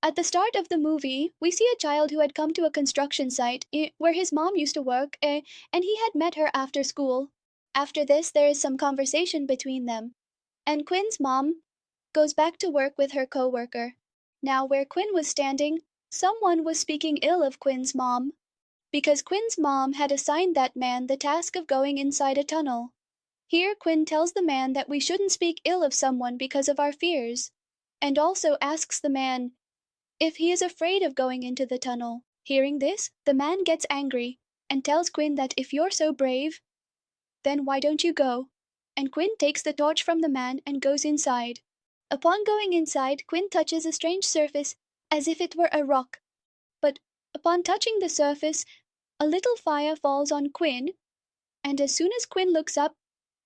At the start of the movie, we see a child who had come to a construction site where his mom used to work, and he had met her after school. After this, there is some conversation between them, and Quinn's mom goes back to work with her co-worker. Now, where Quinn was standing, someone was speaking ill of Quinn's mom, because Quinn's mom had assigned that man the task of going inside a tunnel. Here, Quinn tells the man that we shouldn't speak ill of someone because of our fears, and also asks the man if he is afraid of going into the tunnel. Hearing this, the man gets angry and tells Quinn that if you're so brave, then why don't you go? And Quinn takes the torch from the man and goes inside. Upon going inside, Quinn touches a strange surface as if it were a rock. But upon touching the surface, a little fire falls on Quinn, and as soon as Quinn looks up,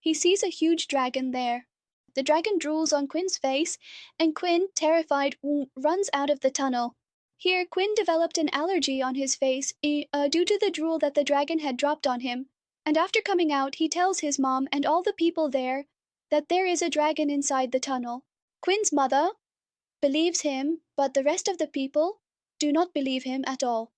he sees a huge dragon there. The dragon drools on Quinn's face, and Quinn, terrified, runs out of the tunnel. Here, Quinn developed an allergy on his face due to the drool that the dragon had dropped on him, and after coming out, he tells his mom and all the people there that there is a dragon inside the tunnel. Quinn's mother believes him, but the rest of the people do not believe him at all.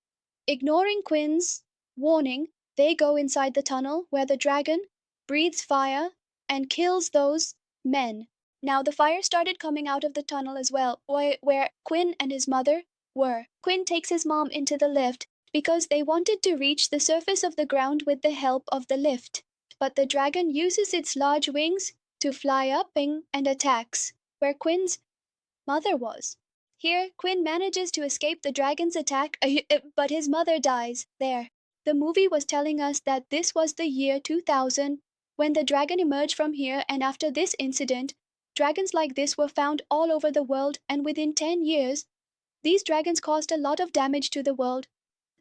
Ignoring Quinn's warning, they go inside the tunnel where the dragon breathes fire and kills those men. Now the fire started coming out of the tunnel as well, where Quinn and his mother were. Quinn takes his mom into the lift because they wanted to reach the surface of the ground with the help of the lift. But the dragon uses its large wings to fly up and attacks where Quinn's mother was. Here, Quinn manages to escape the dragon's attack, but his mother dies there. The movie was telling us that this was the year 2000 when the dragon emerged from here, and after this incident, dragons like this were found all over the world, and within 10 years, these dragons caused a lot of damage to the world,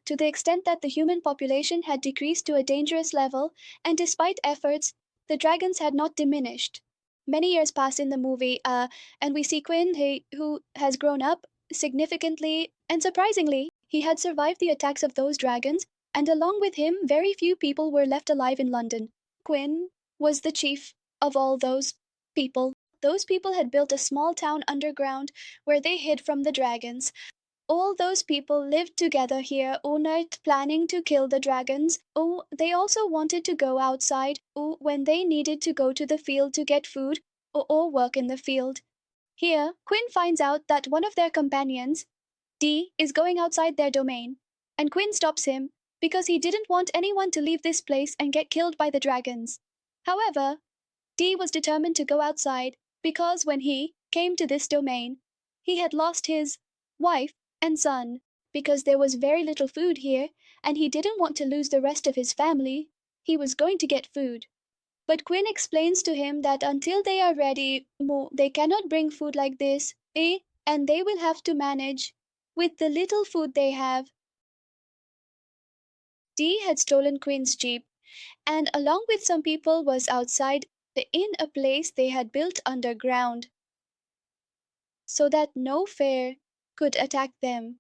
to the extent that the human population had decreased to a dangerous level, and despite efforts, the dragons had not diminished. Many years pass in the movie, and we see Quinn, who has grown up significantly, and surprisingly, he had survived the attacks of those dragons, and along with him, very few people were left alive in London. Quinn was the chief of all those people. Those people had built a small town underground where they hid from the dragons. All those people lived together here, all night planning to kill the dragons. They also wanted to go outside when they needed to go to the field to get food or work in the field. Here, Quinn finds out that one of their companions, Dee, is going outside their domain, and Quinn stops him because he didn't want anyone to leave this place and get killed by the dragons. However, Dee was determined to go outside because when he came to this domain, he had lost his wife and son because there was very little food here, and he didn't want to lose the rest of his family. He was going to get food. But Quinn explains to him that until they are ready, they cannot bring food like this, and they will have to manage with the little food they have. Dee had stolen Quinn's jeep, and along with some people was outside in a place they had built underground, so that no fare could attack them.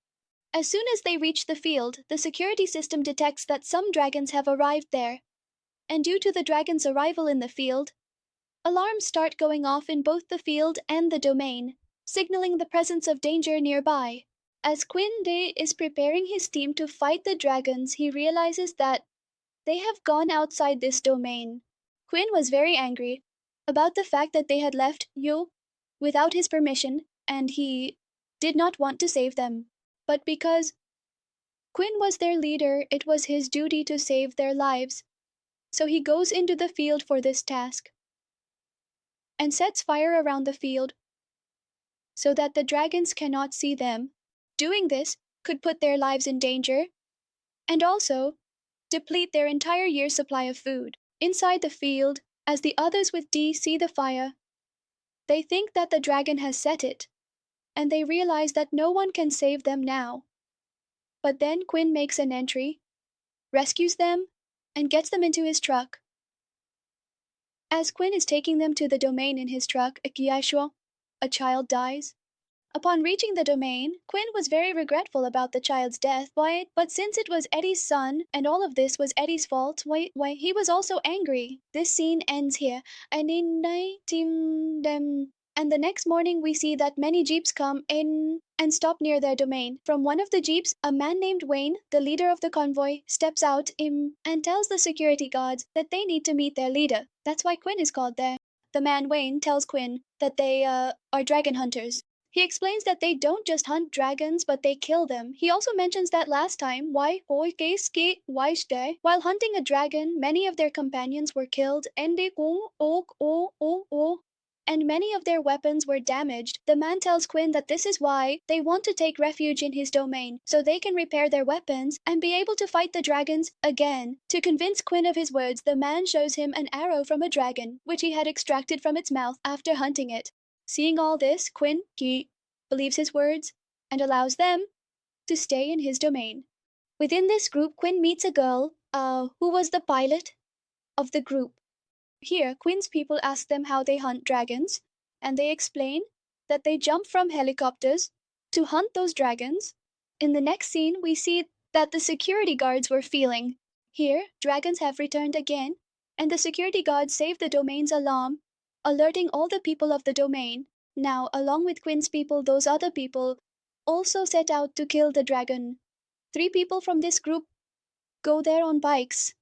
As soon as they reach the field, the security system detects that some dragons have arrived there, and due to the dragon's arrival in the field, alarms start going off in both the field and the domain, signaling the presence of danger nearby. As Quinn is preparing his team to fight the dragons, he realizes that they have gone outside this domain. Quinn was very angry about the fact that they had left Yo without his permission, and he did not want to save them. But because Quinn was their leader, it was his duty to save their lives. So he goes into the field for this task and sets fire around the field so that the dragons cannot see them. Doing this could put their lives in danger and also deplete their entire year's supply of food. Inside the field, as the others with Dee see the fire, they think that the dragon has set it, and they realize that no one can save them now. But then Quinn makes an entry, rescues them, and gets them into his truck. As Quinn is taking them to the domain in his truck, a child dies. Upon reaching the domain, Quinn was very regretful about the child's death, but since it was Eddie's son, and all of this was Eddie's fault, he was also angry. This scene ends here. And the next morning, we see that many jeeps come in and stop near their domain. From one of the jeeps, a man named Wayne, the leader of the convoy, steps out and tells the security guards that they need to meet their leader. That's why Quinn is called there. The man Wayne tells Quinn that they are dragon hunters. He explains that they don't just hunt dragons, but they kill them. He also mentions that last time, while hunting a dragon, many of their companions were killed, and many of their weapons were damaged. The man tells Quinn that this is why they want to take refuge in his domain, so they can repair their weapons and be able to fight the dragons again. To convince Quinn of his words, the man shows him an arrow from a dragon, which he had extracted from its mouth after hunting it. Seeing all this, Quinn believes his words and allows them to stay in his domain. Within this group, Quinn meets a girl who was the pilot of the group. Here, Quinn's people ask them how they hunt dragons, and they explain that they jump from helicopters to hunt those dragons. In the next scene, we see that the security guards were feeling. Here, dragons have returned again, and the security guards save the domain's alarm, alerting all the people of the domain. Now, along with Quinn's people, those other people also set out to kill the dragon. 3 people from this group go there on bikes,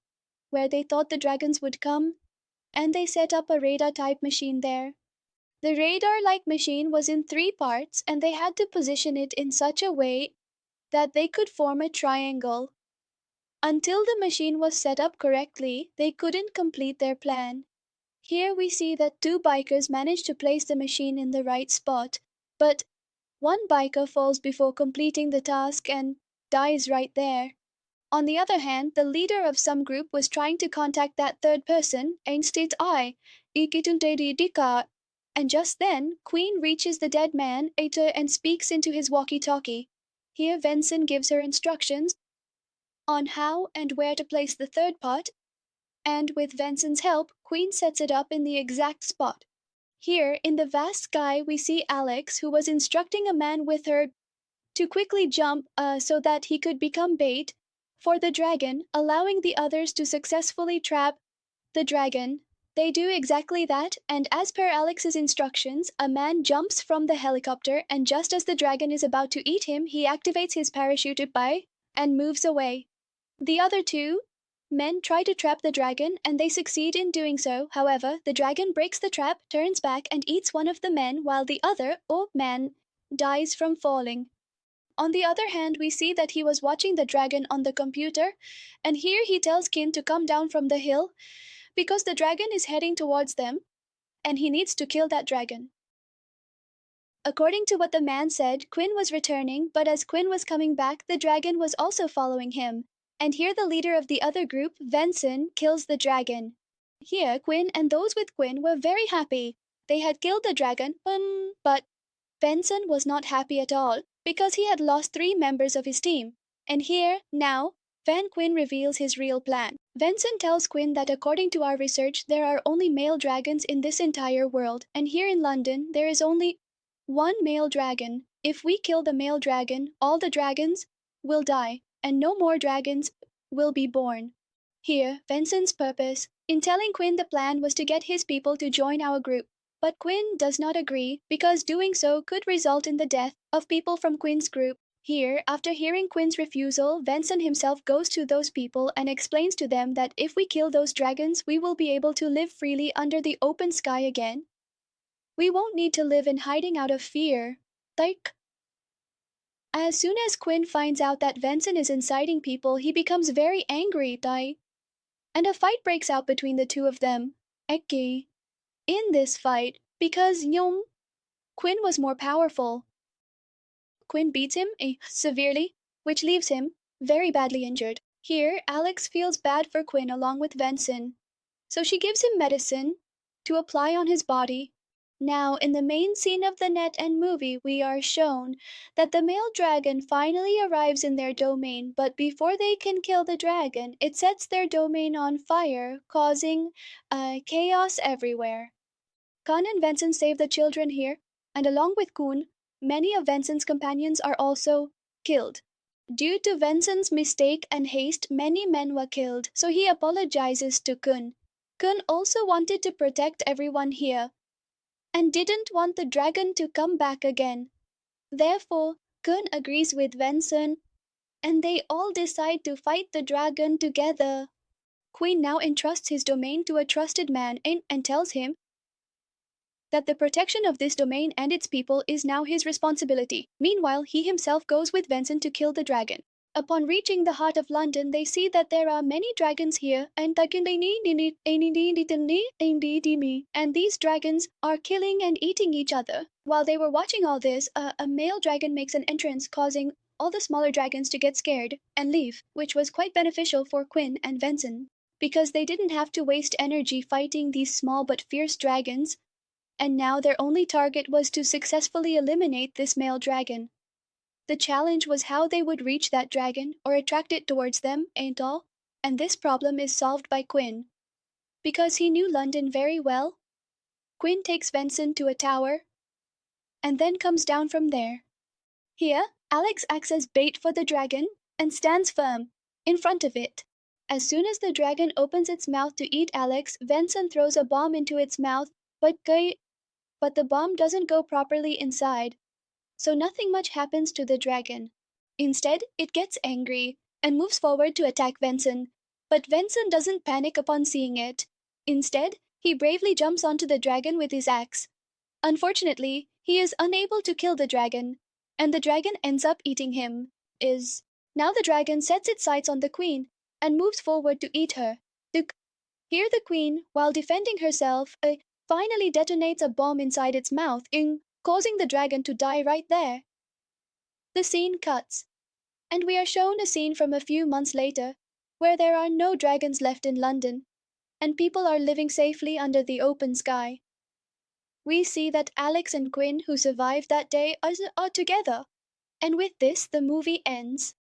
where they thought the dragons would come, and they set up a radar-type machine there. The radar-like machine was in 3 parts, and they had to position it in such a way that they could form a triangle. Until the machine was set up correctly, they couldn't complete their plan. Here we see that 2 bikers managed to place the machine in the right spot, but one biker falls before completing the task and dies right there. On the other hand, the leader of some group was trying to contact that third person, and just then, Queen reaches the dead man, and speaks into his walkie-talkie. Here, Venson gives her instructions on how and where to place the third part, and with Venson's help, Queen sets it up in the exact spot. Here, in the vast sky, we see Alex, who was instructing a man with her to quickly jump so that he could become bait for the dragon, allowing the others to successfully trap the dragon. They do exactly that, and as per Alex's instructions, a man jumps from the helicopter, and just as the dragon is about to eat him, he activates his parachute and moves away. The other 2 men try to trap the dragon, and they succeed in doing so. However, the dragon breaks the trap, turns back, and eats one of the men, while the other, man, dies from falling. On the other hand, we see that he was watching the dragon on the computer, and here he tells Kin to come down from the hill, because the dragon is heading towards them, and he needs to kill that dragon. According to what the man said, Quinn was returning, but as Quinn was coming back, the dragon was also following him. And here the leader of the other group, Venson, kills the dragon. Here, Quinn and those with Quinn were very happy. They had killed the dragon, but Venson was not happy at all, because he had lost 3 members of his team. And here, now, Van Quinn reveals his real plan. Venson tells Quinn that according to our research, there are only male dragons in this entire world, and here in London, there is only 1 male dragon. If we kill the male dragon, all the dragons will die, and no more dragons will be born. Here, Venson's purpose in telling Quinn the plan was to get his people to join our group. But Quinn does not agree, because doing so could result in the death of people from Quinn's group. Here, after hearing Quinn's refusal, Venson himself goes to those people and explains to them that if we kill those dragons, we will be able to live freely under the open sky again. We won't need to live in hiding out of fear. As soon as Quinn finds out that Venson is inciting people, he becomes very angry, and a fight breaks out between the 2 of them. In this fight, because Quinn was more powerful, Quinn beats him severely, which leaves him very badly injured. Here, Alex feels bad for Quinn along with Venson, so she gives him medicine to apply on his body. Now, in the main scene of the net and movie, we are shown that the male dragon finally arrives in their domain, but before they can kill the dragon, it sets their domain on fire, causing chaos everywhere. Kun and Venson save the children here, and along with Kun, many of Venson's companions are also killed. Due to Venson's mistake and haste, many men were killed, so he apologizes to Kun. Kun also wanted to protect everyone here, and didn't want the dragon to come back again. Therefore, Kun agrees with Venson, and they all decide to fight the dragon together. Quinn now entrusts his domain to a trusted man and tells him that the protection of this domain and its people is now his responsibility. Meanwhile, he himself goes with Vincent to kill the dragon. Upon reaching the heart of London, they see that there are many dragons here, and these dragons are killing and eating each other. While they were watching all this, a male dragon makes an entrance, causing all the smaller dragons to get scared and leave, which was quite beneficial for Quinn and Vincent, because they didn't have to waste energy fighting these small but fierce dragons, and now their only target was to successfully eliminate this male dragon. The challenge was how they would reach that dragon or attract it towards them, ain't all? And this problem is solved by Quinn. Because he knew London very well, Quinn takes Vincent to a tower and then comes down from there. Here, Alex acts as bait for the dragon and stands firm in front of it. As soon as the dragon opens its mouth to eat Alex, Vincent throws a bomb into its mouth, but the bomb doesn't go properly inside, so nothing much happens to the dragon. Instead, it gets angry and moves forward to attack Vincent, but Vincent doesn't panic upon seeing it. Instead, he bravely jumps onto the dragon with his axe. Unfortunately, he is unable to kill the dragon, and the dragon ends up eating him. Now the dragon sets its sights on the queen and moves forward to eat her. Here the queen, while defending herself, finally detonates a bomb inside its mouth, causing the dragon to die right there. The scene cuts, and we are shown a scene from a few months later, where there are no dragons left in London, and people are living safely under the open sky. We see that Alex and Quinn, who survived that day, are together, and with this the movie ends.